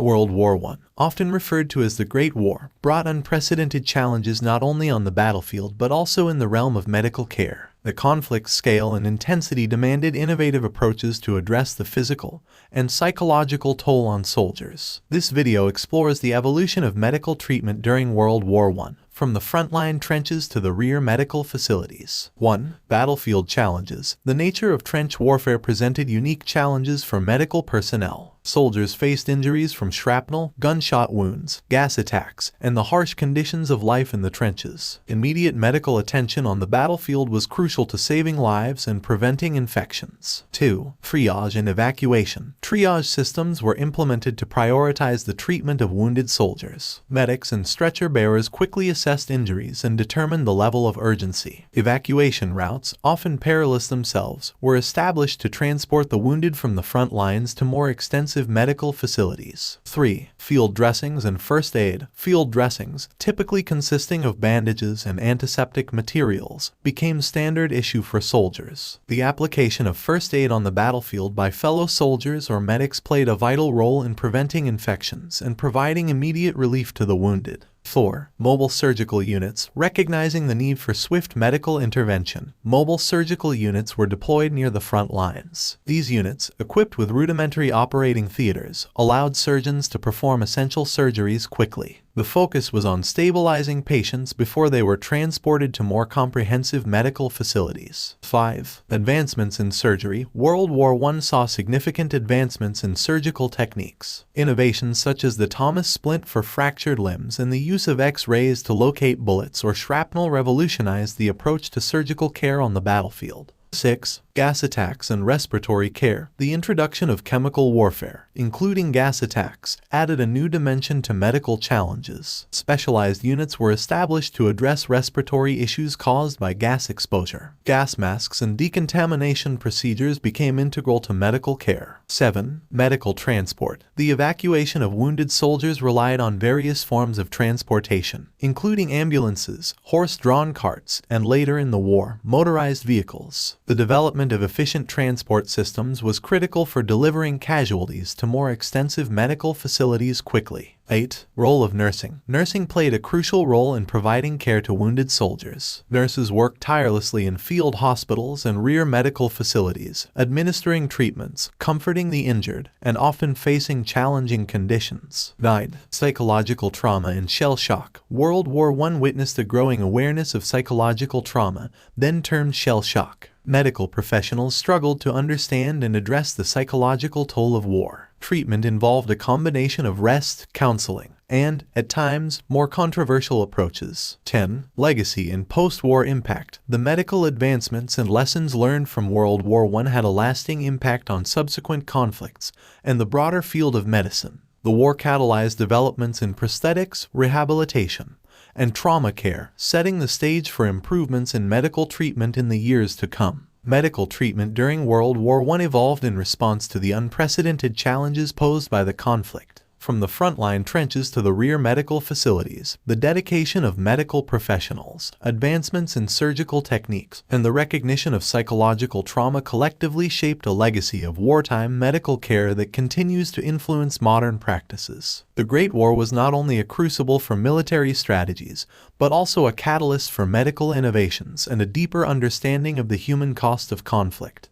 World War I, often referred to as the Great War, brought unprecedented challenges not only on the battlefield but also in the realm of medical care. The conflict's scale and intensity demanded innovative approaches to address the physical and psychological toll on soldiers. This video explores the evolution of medical treatment during World War I, from the frontline trenches to the rear medical facilities. 1. Battlefield challenges. The nature of trench warfare presented unique challenges for medical personnel. Soldiers faced injuries from shrapnel, gunshot wounds, gas attacks, and the harsh conditions of life in the trenches. Immediate medical attention on the battlefield was crucial to saving lives and preventing infections. 2. Triage and evacuation. Triage systems were implemented to prioritize the treatment of wounded soldiers. Medics and stretcher bearers quickly assessed injuries and determined the level of urgency. Evacuation routes, often perilous themselves, were established to transport the wounded from the front lines to more extensive medical facilities. 3. Field dressings and first aid. Field dressings, typically consisting of bandages and antiseptic materials, became standard issue for soldiers. The application of first aid on the battlefield by fellow soldiers or medics played a vital role in preventing infections and providing immediate relief to the wounded. 4. Mobile surgical units. Recognizing the need for swift medical intervention, mobile surgical units were deployed near the front lines. These units, equipped with rudimentary operating theaters, allowed surgeons to perform essential surgeries quickly. The focus was on stabilizing patients before they were transported to more comprehensive medical facilities. 5. Advancements in surgery. World War I saw significant advancements in surgical techniques. Innovations such as the Thomas splint for fractured limbs and the use of X-rays to locate bullets or shrapnel revolutionized the approach to surgical care on the battlefield. 6. Gas attacks and respiratory care. The introduction of chemical warfare, including gas attacks, added a new dimension to medical challenges. Specialized units were established to address respiratory issues caused by gas exposure. Gas masks and decontamination procedures became integral to medical care. 7. Medical transport. The evacuation of wounded soldiers relied on various forms of transportation, including ambulances, horse-drawn carts, and later in the war, motorized vehicles. The development of efficient transport systems was critical for delivering casualties to more extensive medical facilities quickly. 8. Role of nursing. Nursing played a crucial role in providing care to wounded soldiers. Nurses worked tirelessly in field hospitals and rear medical facilities, administering treatments, comforting the injured, and often facing challenging conditions. 9. Psychological trauma and shell shock. World War I witnessed a growing awareness of psychological trauma, then termed shell shock. Medical professionals struggled to understand and address the psychological toll of war. Treatment involved a combination of rest, counseling, and, at times, more controversial approaches. 10. Legacy and post-war impact. The medical advancements and lessons learned from World War I had a lasting impact on subsequent conflicts and the broader field of medicine. The war catalyzed developments in prosthetics, rehabilitation, and trauma care, setting the stage for improvements in medical treatment in the years to come. Medical treatment during World War I evolved in response to the unprecedented challenges posed by the conflict. From the frontline trenches to the rear medical facilities, the dedication of medical professionals, advancements in surgical techniques, and the recognition of psychological trauma collectively shaped a legacy of wartime medical care that continues to influence modern practices. The Great War was not only a crucible for military strategies, but also a catalyst for medical innovations and a deeper understanding of the human cost of conflict.